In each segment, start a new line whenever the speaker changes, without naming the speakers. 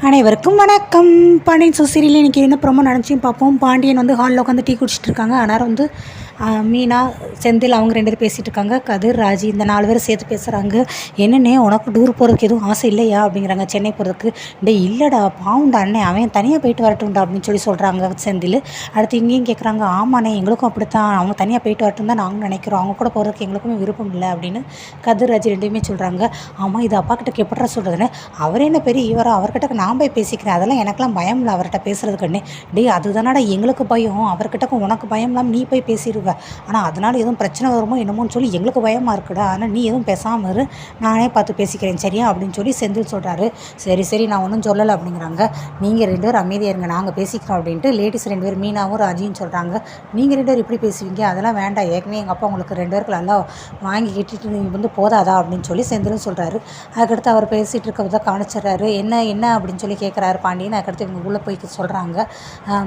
அனைவருக்கும் வணக்கம். பாண்டியன் சீரியல் இன்றைக்கி என்ன ப்ரோமோ நடந்துச்சுன்னு பார்ப்போம். பாண்டியன் வந்து ஹாலில் உட்காந்து டீ குடிச்சிட்டு இருக்காங்க. அந்நேரம் வந்து மீனா, செந்தில் அவங்க 2 பேர் பேசிகிட்டு இருக்காங்க. கதிர், ராஜி இந்த 4 பேர் சேர்த்து பேசுகிறாங்க. என்னென்னே உனக்கு டூர் போகிறதுக்கு எதுவும் ஆசை இல்லையா அப்படிங்கிறாங்க. சென்னை போகிறதுக்கு. இல்லைடா, பாவுண்டா அண்ணே, அவன் தனியாக போயிட்டு வரட்டும்டா அப்படின்னு சொல்கிறாங்க செந்தில். அடுத்து இங்கேயும் கேட்குறாங்க. ஆமாண்ணே, எங்களுக்கும் அப்படித்தான், அவங்க தனியாக போயிட்டு வரட்டும் தான் நாங்களும் நினைக்கிறோம், அவங்க கூட போகிறதுக்கு எங்களுக்குமே விருப்பம் இல்லை அப்படின்னு கதிர், ராஜி 2 சொல்கிறாங்க. ஆமாம், இது அப்பா கிட்ட எப்படா சொல்கிறதுன்னு, அவர் என்ன பெரிய இவரோ, அவர்கிட்ட நான் போய் பேசிக்கிறேன், அதெல்லாம் எனக்கெல்லாம் பயம் இல்லை அவர்கிட்ட பேசுகிறதுக்குன்னு. அதுதானடா எங்களுக்கு பயம், அவர்கிட்ட உனக்கு பயம் இல்லாமல் நீ போய் பேசிடுவ, ஆனால் அதனால் எதுவும் பிரச்சனை வருமோ என்னமோன்னு சொல்லி எங்களுக்கு பயமாக இருக்குடா, ஆனால் நீ எதுவும் பேசாமல் இரு, நானே பார்த்து பேசிக்கிறேன் சரியா அப்படின்னு சொல்லி செந்தில் சொல்கிறாரு. சரி நான் ஒன்றும் சொல்லலை அப்படிங்கிறாங்க. நீங்கள் 2 பேர் அமைதியாக இருங்க, நாங்கள் பேசிக்கிறோம் அப்படின்ட்டு லேடிஸ் 2 பேர் மீனாவும் ராஜியும் சொல்கிறாங்க. நீங்கள் 2 பேர் இப்படி பேசுவீங்க, அதெல்லாம் வேண்டாம், ஏற்கனவே எங்கள் அப்பா உங்களுக்கு 2 பேருக்கு நல்லா வாங்கி கிட்டிட்டு நீங்கள் வந்து போதாதா அப்படின்னு சொல்லி செந்திலும் சொல்கிறாரு. அதுக்கடுத்து அவர் பேசிகிட்டு இருக்கிறத காணிச்சிட்றாரு. என்ன அப்படின்னு சொல்லி கேட்குறாரு பாண்டியன். அதுக்கடுத்து இவங்க உள்ளே போய் சொல்கிறாங்க.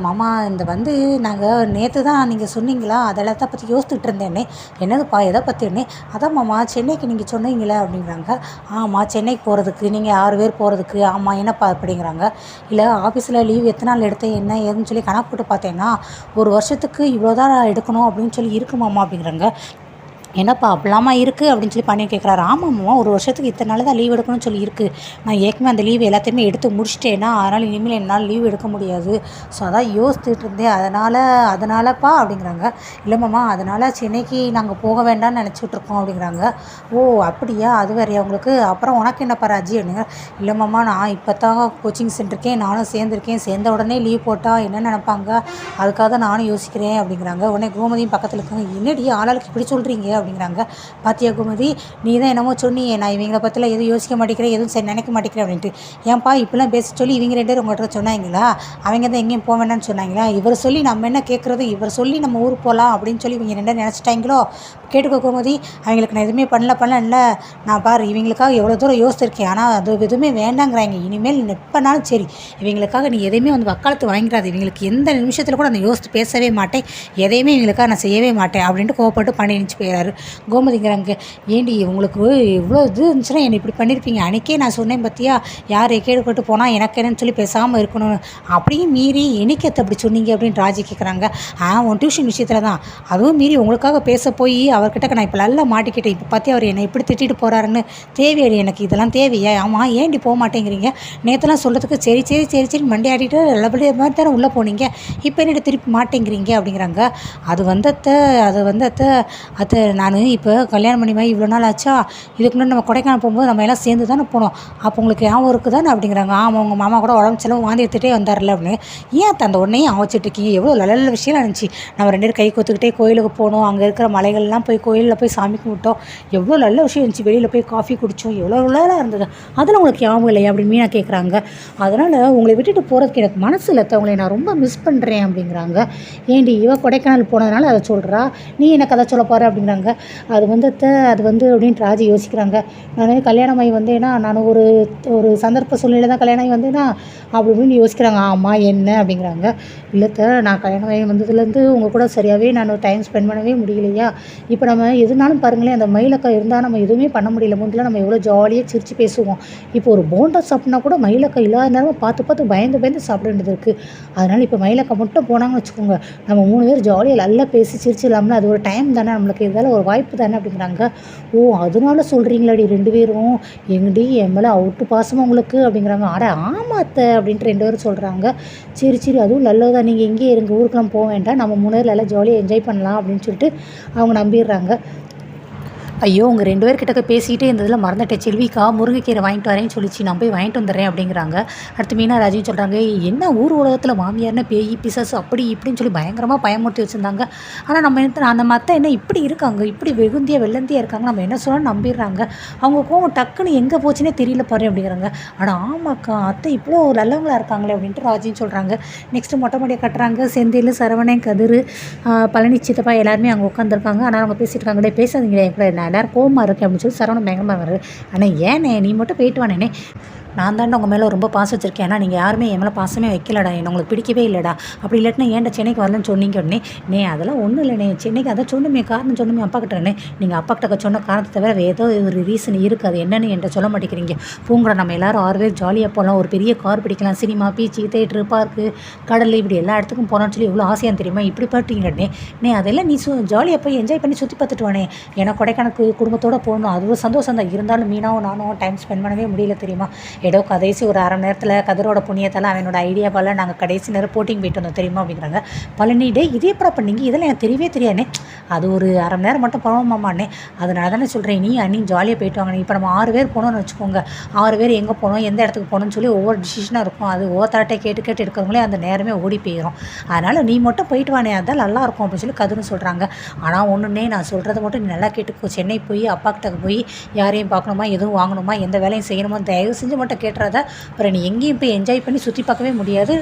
மாமா, இந்த வந்து நாங்கள் நேற்று தான் நீங்கள் சொன்னீங்களா, அதெல்லாம் பற்றி யோசிச்சுட்டு இருந்தேனே. என்னதுப்பா, எதை பற்றினே? அதான் மாமா, சென்னைக்கு நீங்கள் சொன்னீங்களே அப்படிங்கிறாங்க. ஆமாம், சென்னைக்கு போகிறதுக்கு நீங்கள் 6 பேர் போகிறதுக்கு. ஆமாம், என்னப்பா அப்படிங்கிறாங்க. இல்லை, ஆஃபீஸில் லீவ் எத்தனை நாள் எடுத்தேன் என்ன ஏதுன்னு சொல்லி கணக்கு போட்டு பார்த்தேன்னா 1 வருஷத்துக்கு இவ்வளோதான் எடுக்கணும் அப்படின்னு சொல்லி இருக்குமாம்மா அப்படிங்கிறாங்க. என்னப்பா அப்படிலாமா இருக்குது அப்படின்னு சொல்லி பண்ணி கேட்குறாரு. ஆமாம்மா, 1 வருஷத்துக்கு இத்தனை நாள் தான் லீவ் எடுக்கணும்னு சொல்லி இருக்குது. நான் ஏற்கனவே அந்த லீவ் எல்லாத்தையுமே எடுத்து முடிச்சிட்டேன்னா, அதனால் இனிமேல் என்னால் லீவ் எடுக்க முடியாது. ஸோ அதான் யோசிச்சுட்டு இருந்தேன், அதனாலப்பா அப்படிங்கிறாங்க. இல்லைம்மாம்மா, அதனால் சென்னைக்கு நாங்கள் போக வேண்டாம்னு நினச்சிட்ருக்கோம் அப்படிங்கிறாங்க. ஓ அப்படியா, அது வேறையா உங்களுக்கு? அப்புறம் உனக்கு என்னப்பா ராஜி அப்படிங்கிற. இல்லைம்மாம்மா, நான் இப்போ தான் கோச்சிங் சென்டருக்கே நானும் சேர்ந்துருக்கேன், சேர்ந்த உடனே லீவ் போட்டால் என்ன நினைப்பாங்க, அதுக்காக தான் நானும் யோசிக்கிறேன் அப்படிங்கிறாங்க. உடனே கோமதியும் பக்கத்தில் இருக்காங்க. என்னடி ஆளாளுக்கு இப்படி சொல்கிறீங்க அப்படிங்கிறாங்க. பாத்தியா கோமதி, நீ தான் என்னமோ சொன்னியே, நான் இவங்களை பற்றிலாம் எதுவும் யோசிக்க மாட்டேங்கிறேன், எதுவும் சரி நினைக்க மாட்டேங்கிறேன் அப்படின்ட்டு. ஏன்ப்பா இப்பெல்லாம் பேச சொல்லி இவங்க 2 பேரும் உங்கள்கிட்ட சொன்னாங்களா? அவங்க தான் எங்கேயும் போக வேண்டாம்னு சொன்னாங்களா? இவர் சொல்லி நம்ம என்ன கேட்குறது, இவர் சொல்லி நம்ம ஊருக்கு போகலாம் அப்படின்னு சொல்லி இவங்க 2 பேரும் நினச்சிட்டாங்களோ? கேட்டுக்கோ கோமதி, அவங்களுக்கு நான் எதுவுமே பண்ணல. நான் பாரு, இவங்களுக்காக எவ்வளோ தூரம் யோசிச்சிருக்கேன், ஆனால் அது எதுவுமே வேண்டாங்கிறாங்க. இனிமேல் எப்போனாலும் சரி, இவங்களுக்காக நீ எதையுமே வந்து வக்காலத்து வாங்கிடாது, இவங்களுக்கு எந்த நிமிஷத்தில் கூட நான் யோசித்து பேசவே மாட்டேன், எதையுமே இவங்களுக்காக நான் செய்யவே மாட்டேன் அப்படின்ட்டு கோவப்பட்டு பண்ணி நினச்சி போயிடாரு. கோமதிங்கிறாங்க. ஏண்டி உங்களுக்கு இவ்வளோ இது இருந்துச்சுன்னா என்னை இப்படி பண்ணியிருப்பீங்க, அன்றைக்கே நான் சொன்னேன் பார்த்தியா, யார் கேடுபட்டு போனால் எனக்கு என்னன்னு சொல்லி பேசாமல் இருக்கணும்னு, அப்படியும் மீறி எனக்கேற்ற அப்படி சொன்னீங்க அப்படின்னு ராஜி கேட்குறாங்க. உன் டியூஷன் விஷயத்தில் தான், அதுவும் மீறி உங்களுக்காக பேச போய் அவர்கிட்ட நான் இப்போ நல்லா மாட்டிக்கிட்டேன், இப்போ பார்த்தியா அவர் என்னை எப்படி திட்டிட்டு போகிறாருன்னு. தேவையடி எனக்கு இதெல்லாம் தேவையா? ஆமாம், ஏண்டி போக மாட்டேங்கிறீங்க? நேற்றுலாம் சொல்கிறதுக்கு சரி மண்டையாடிட்டு நல்லபடியாக மாதிரி தானே உள்ளே போனீங்க, இப்போ என்னட்டு திருப்பி மாட்டேங்கிறீங்க அப்படிங்கிறாங்க. அது வந்து அத்தை நான் இப்போ கல்யாணம் பண்ணி இவ்வளோ நாள் ஆச்சா, இதுக்கு முன்னாடி நம்ம கொடைக்கானல் போகும்போது நம்ம எல்லாம் சேர்ந்து தானே போனோம், அப்போ உங்களுக்கு ஞாபகம் இருக்குது தானே அப்படிங்கிறாங்க. ஆமாம், உங்கள் மாமா கூட உடம்பு செலவு வாந்தி எடுத்துகிட்டே வந்தார்ல அப்படின்னு. ஏன் அந்த உடனேயும் வச்சுட்ருக்கீங்க, எவ்வளோ நல்ல விஷயம் இருந்துச்சு, நம்ம 2 பேரும் கை கொத்துக்கிட்டே கோயிலுக்கு போனோம், அங்கே இருக்கிற மலைகள்லாம் போய் கோயிலில் போய் சாமி கும்பிட்டோம், எவ்வளோ நல்ல விஷயம் இருந்துச்சு, வெளியில் போய் காஃபி குடித்தோம், எவ்வளோ நல்லா இருந்தது, அதில் உங்களுக்கு ஞாபகம் இல்லையா அப்படின்னு மீனா கேட்குறாங்க. அதனால் உங்களை விட்டுட்டு போகிறதுக்கு எனக்கு மனசு இல்லை, உங்களை நான் ரொம்ப மிஸ் பண்ணுறேன் அப்படிங்கிறாங்க. ஏண்டி இவ கொடைக்கானல் போனதுனால அதை சொல்கிறா, நீ என்ன கதை சொல்ல போகிற அப்படிங்கிறாங்க. அது வந்து அப்படின்ட்டு ராஜி யோசிக்கிறாங்க. நான் கல்யாணம் ஆகி வந்தேன்னா, நான் ஒரு சந்தர்ப்ப சூழ்நிலை தான் கல்யாணம் ஆகி வந்தேன்னா அப்படின்னு யோசிக்கிறாங்க. ஆமாம், என்ன அப்படிங்கிறாங்க. இல்லைத்த, நான் கல்யாணம் ஆகி வந்ததுலேருந்து உங்கள் கூட சரியாகவே நான் டைம் ஸ்பெண்ட் பண்ணவே முடியலையா, இப்போ நம்ம எதுனாலும் பாருங்களேன், அந்த மயிலக்கா இருந்தால் நம்ம எதுவுமே பண்ண முடியல. முந்தில் நம்ம எவ்வளோ ஜாலியாக சிரித்து பேசுவோம், இப்போ ஒரு போண்டா சாப்பிட்னா கூட மயிலக்கா இல்லாத நேரம் பார்த்து பயந்து சாப்பிட வேண்டியது இருக்குது. அதனால் இப்போ மயிலக்கா மட்டும் போனாங்கன்னு வச்சுக்கோங்க, நம்ம 3 பேர் ஜாலியாக நல்லா பேசி சிரிச்சு இல்லாமல் அது ஒரு டைம் தானே நம்மளுக்கு, இதால் ஒரு வாய்ப்பு தானே அப்படிங்கிறாங்க. ஓ அதனால சொல்கிறீங்களாடி 2 பேரும், எங்கடி என் மேலே அவுட்டு பாசமாக உங்களுக்கு அப்படிங்கிறாங்க. ஆமாத்த அப்படின்ட்டு 2 பேரும் சொல்கிறாங்க. சரி அதுவும் நல்லதான், நீங்கள் எங்கேயே இருங்க, ஊருக்கெல்லாம் போக வேண்டாம், நம்ம 3 பேர் எல்லாம் ஜாலியாக என்ஜாய் பண்ணலாம் அப்படின்னு சொல்லிட்டு அவங்க நம்பிடுறாங்க. ஐயோ, உங்கள் 2 பேர்கிட்ட பேசிக்கிட்டே இருந்ததில் மறந்துட்டேன், செல்விக்கா முருங்கைக்கீரை வாங்கிட்டு வரேன்னு சொல்லிச்சு, நான் போய் வாங்கிட்டு வந்துடுறேன் அப்படிங்கிறாங்க. அடுத்து மீனா ராஜியும் சொல்கிறாங்க. என்ன ஊர் உலகத்தில் மாமியார்னு பேய் பிசாசு அப்படி இப்படின்னு சொல்லி பயங்கரமாக பயமுறுத்தி வச்சுருந்தாங்க, ஆனால் நம்ம அத்தை என்ன இப்படி இருக்காங்க, இப்படி வெகுந்தியாக வெள்ளந்தியாக இருக்காங்க, நம்ம என்ன சொன்னாலும் நம்பிடுறாங்க, அவங்க கோவம் டக்குன்னு எங்கே போச்சுன்னே தெரியல பாரு அப்படிங்கிறாங்க. ஆனால் ஆமாக்கா, அத்தை இவ்வளோ நல்லவங்களா இருக்காங்களே அப்படின்ட்டு ராஜியும் சொல்கிறாங்க. நெக்ஸ்ட்டு மொட்டை மாடியை கட்டுறாங்க. செந்தில், சரவணன், கதிர், பழனி சித்தப்பா எல்லாருமே அங்கே உட்காந்துருக்காங்க. ஆனால் அவங்க பேசிகிட்டு இருக்காங்களே, பேசாதீங்களே கூட, நான் எல்லோரும் கோவமாக இருக்கேன் அப்படின்னு சொல்லி சரவணன் பயங்கரமாக வருது. ஆனால் ஏனே நீ மட்டும் போயிட்டு வானே, நான் தாண்டா உங்கள் மேலே ரொம்ப பாசம் வச்சுருக்கேன். ஆனால் நீங்கள் யாருமே என் மேலே பாசமே வைக்கலடா. என்ன உங்களுக்கு பிடிக்கவே இல்லைடா. அப்படி இல்லாட்டினா ஏன்டா சென்னைக்கு வரலன்னு சொன்னீங்க உடனே, "நே அதெல்லாம் ஒன்றும் இல்லைண்ணே, சென்னைக்கு அதான் சொன்னமே காரணம் சொன்னமே அப்பா கிட்டே. நீங்கள் அப்பா கிட்ட சொன்ன காரணத்தை தவிர ஏதோ ஒரு ரீசன் இருக்குது, அது என்னன்னு என்கிட்ட சொல்ல மாட்டேங்கிறீங்க. பூங்கடா நம்ம எல்லோரும் 6 பேர் ஜாலியாக போகலாம், ஒரு பெரிய கார் பிடிக்கலாம், சினிமா, பீச்சு, தேட்டரு, பார்க்கு, கடல், இப்படி எல்லா இடத்துக்கும் போகலான்னு சொல்லி எவ்வளோ ஆசையாக தெரியுமா? இப்படி பாட்டிங்கண்ணே நே அதெல்லாம் நீ ஜாலியாக போய் என்ஜாய் பண்ணி சுற்றி பார்த்துட்டு வானே. ஏன்னா கொடைக்கானலுக்கு குடும்பத்தோடு போகணும், அது ஒரு சந்தோஷம் தான். இருந்தாலும் மீனாவும் நானும் டைம் ஸ்பெண்ட் பண்ணவே முடியல தெரியுமா? ஏதோ கடைசி ஒரு அரை மணி நேரத்தில் கதிரோட புண்ணியத்தால் அவனோட ஐடியாவால் நாங்கள் கடைசி நேரம் போட்டிங் போயிட்டு வந்தோம் தெரியுமா அப்படிங்கிறாங்க. பழனி டே இதே எப்படா பண்ணீங்க, இதெல்லாம் எனக்கு தெரியவே தெரியாதுண்ணே. அது ஒரு அரை மணி நேரம் மட்டும் போனோமாம்மாண்ணே. அதனால தானே சொல்கிறேன், நீ அண்ணி ஜாலியாக போயிட்டு வாங்க. இப்போ நம்ம 6 பேர் போனோம்னு வச்சுக்கோங்க, 6 பேர் எங்கே போகணும், எந்த இடத்துக்கு போகணும்னு சொல்லி ஒவ்வொரு டிசிஷனாக இருக்கும். அது ஒவ்வொருத்தரட்டை கேட்டு கேட்டு எடுக்கிறவங்களே அந்த நேரமே ஓடி போயிடும். அதனால் நீ மட்டும் போயிட்டு வானே, அதான் நல்லாயிருக்கும் அப்படின்னு சொல்லி கதிரும் சொல்கிறாங்க. ஆனால் ஒன்றுனே நான் சொல்கிறத மட்டும் நீ நல்லா கேட்டுக்கோ. சென்னை போய் அப்பா கிட்ட போய் யாரையும் பார்க்கணுமா, எதுவும் வாங்கணுமா, எந்த வேலையும் செய்யணுமா, தயவு செஞ்சு மட்டும் கேட்டுறத. அப்புறம் நீ எங்கேயும் போய் என்ஜாய் பண்ணி சுற்றி பார்க்கவே முடியாது.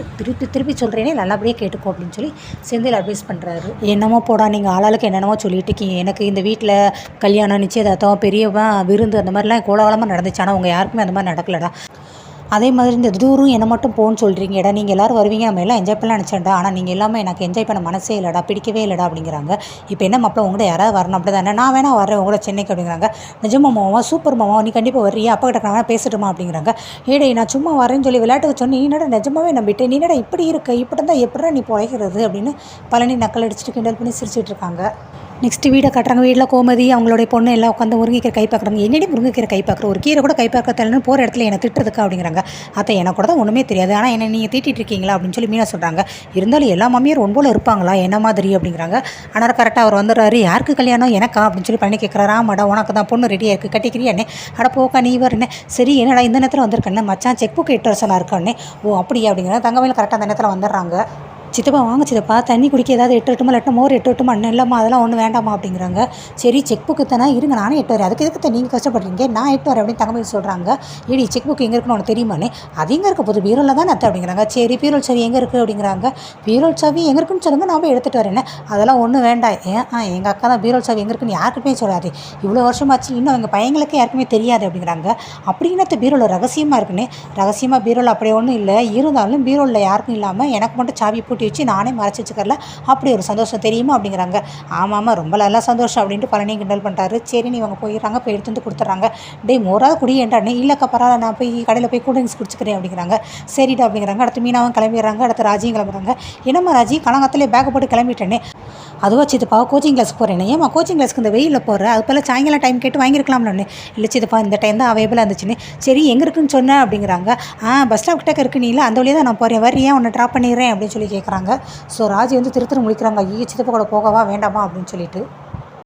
திருப்பி சொல்கிறேனே, நல்லபடியாக கேட்டுக்கோ அப்படின்னு சொல்லி செந்தில் அட்வைஸ் பண்ணுறாரு. என்னமோ போடா, நீங்கள் ஆளாளுக்கு என்னென்னமோ சொல்லிட்டு இருக்கீங்க. எனக்கு இந்த வீட்டில் கல்யாணம், நிச்சயதார்த்தம், பெரியவன் விருந்து அந்த மாதிரிலாம் கோலாகலமாக நடந்துச்சு. ஆனால் உங்கள் யாருக்குமே அந்த மாதிரி நடக்கலடா. அதே மாதிரி இந்த தூரம் என்னை மட்டும் போகணுன்னு சொல்கிறீங்கடா. நீங்கள் எல்லோரும் வருவீங்க, நம்ம எல்லாம் என்ஜாய் பண்ணலாம் நினச்சேன்டா. ஆனால் நீங்கள் எல்லாமே எனக்கு என்ஜாய் பண்ண மனசே இல்லைடா, பிடிக்கவே இல்லைடா அப்படிங்கிறாங்க. இப்போ என்ன மாப்பிள்ள உங்கள்கிட்ட யாராவது வரணும் அப்படி தானே? நான் வேணா வரேன் உங்களோட சென்னைக்கு அப்படிங்கிறாங்க. நிஜமா மாமா, சூப்பர் மாமா, நீ கண்டிப்பாக வர்றியா? அப்பா கிட்ட நான் வேணா பேசட்டுமா அப்படிங்கிறாங்க. ஏடே நான் சும்மா வரேன்னு சொல்லி விளையாட்டுக்கு சொன்னி, நீ என்னடா நிஜமாவே நம்பிட்டு, நீ என்னடா இப்படி இருக்க, இப்படி இருந்தால் எப்படா நீ பிழைக்கிறது அப்படின்னு பழனி நக்கல் அடிச்சுட்டு கிண்டல் பண்ணி சிரிச்சிட்டு இருக்காங்க. நெக்ஸ்ட் வீடை காட்டுறாங்க. வீட்டில் கோமதி அவங்களுடைய பொண்ணு எல்லாம் உட்காந்து முருங்கைக்கீரை கை பார்க்குறாங்க. என்னடி முருங்கைக்கீரை கை பார்க்குற, ஒரு கீரை கூட கை பார்க்க தெரியலன்னு போகிற இடத்துல என்னை திட்டுறதுக்கா அப்படிங்கிறாங்க. அத்தை எனக்கு கூட தான் ஒன்றுமே தெரியாது, ஆனால் என்ன நீங்கள் திட்டிகிட்டு இருக்கீங்களா அப்படின்னு சொல்லி மீனா சொல்கிறாங்க. இருந்தாலும் எல்லா மாமியார் ஒன்போல இருப்பாங்களா என்ன மாதிரி அப்படிங்கிறாங்க. ஆனால் கரெக்டாக அவர் வந்துடுறாரு. யாருக்கு கல்யாணம், எனக்கா அப்படின்னு சொல்லி பண்ணி கேட்குறாரு. ஆமாடா உனக்கு தான் பொண்ணு ரெடியாக இருக்குது, கட்டிக்கிறியா அண்ணே? அட போக்கா நீ வரண்ணே. சரி என்னடா இந்த நேரத்தில் வந்திருக்கண்ணே, மச்சான் செக் புக் 8 வருஷம் இருக்காண்ணே. ஓ அப்படியா அப்படிங்கிறாங்க. தங்கமேல கரெக்டாக அந்த நேரத்தில் வந்துடுறாங்க. சித்தப்பா வாங்க சித்தப்பா, தண்ணி குடிக்க ஏதாவது 8 வரட்டுமா, இல்லாட்டினா மோர் 8 வரட்டுமா? அண்ணன் இல்லைம்மா அதெல்லாம் ஒன்றும் வேண்டாமா அப்படிங்கிறாங்க. சரி செக் புக்கு தானே, இருங்க நானே 8 வரேன், அதுக்கு எதுக்கு நீங்கள் கஷ்டப்படுறீங்க, நான் 8 வரேன் அப்படின்னு தங்கமேல் சொல்கிறாங்க. ஏடி செக் புக் எங்கே இருக்குன்னு உனக்கு தெரியுமாண்ணே? அது எங்கே இருக்க போது, பீரோவில் தான் அத்தை அப்படிங்கிறாங்க. சரி பீரோல் சாவி எங்கே இருக்குது அப்படிங்கிறாங்க. பீரோல் சாவி எங்கே இருக்குன்னு சொல்லுங்கள், நான் போய் எடுத்துகிட்டு வரேன். அதெல்லாம் ஒன்றும் வேண்டாம். எங்கள் அக்கா தான் பீரோல் சாவி எங்கே இருக்குன்னு யாருக்குமே சொல்லாது, இவ்வளோ வருஷமாச்சு இன்னும் எங்கள் பையங்களுக்கு யாருக்குமே தெரியாது அப்படிங்கிறாங்க. அப்படின்னத்து பீரோவில் ரகசியமாக இருக்குன்னு. ரகசியமாக பீரோவில் அப்படியே ஒன்றும் இல்லை, இருந்தாலும் பீரோவில் யாருக்கும் இல்லாமல் எனக்கு மட்டும் சாவி பூட்டி வச்சு நானே மறைச்சி வச்சுக்கல, அப்படி ஒரு சந்தோஷம் தெரியுமா அப்படிங்கிறாங்க. ஆமாம் ரொம்ப நல்லா சந்தோஷம் அப்படின்ட்டு பழனி கிண்டல் பண்ணுறாரு. சரி நீ இவங்க போயிடுறாங்க, போய் எடுத்து வந்து கொடுத்துட்றாங்க. டே மோராது குடியேன்டானே. இல்லைக்கா பரவாயில்ல, நான் போய் கடையில் போய் கூல் ட்ரிங்க்ஸ் குடிச்சிக்கிறேன் அப்படிங்கிறாங்க. சரிடா அப்படிங்கிறாங்க. அடுத்து மீனாவும் கிளம்பிடுறாங்க. அடுத்து ராஜியும் கிளம்புறாங்க. என்னம்மா ராஜி கலங்கத்திலே பேக்கை போட்டு கிளம்பிட்டேனே. அதுவா சித்தப்பா கோச்சிங் கிளாஸ் போகிறேன். ஏமா கோச்சிங் கிளாஸ்க்கு இந்த வெயிலில் போகிறேன், அது போல் சாயங்காலம் டைம் கேட்டு வாங்கியிருக்கலாம்னு. இல்லை சித்தப்பா இந்த டைம் தான் அவைலபிளாக இருந்துச்சுன்னு. சரி எங்கே இருக்குன்னு சொன்னேன் அப்படிங்கிறாங்க. பஸ் ஸ்டாப் கிட்டக்க இருக்கு, நீ இல்லை அந்த வழியாக தான் நான் போகிறேன், வரியா உன்னை ட்ராப் பண்ணிடுறேன் அப்படின்னு சொல்லி கேட்குறாங்க. ஸோ ராஜி வந்து திருத்தரம் முடிக்கிறாங்க. ஐயோ சித்தப்பா கூட போகவா வேண்டாமா அப்படின்னு சொல்லிட்டு.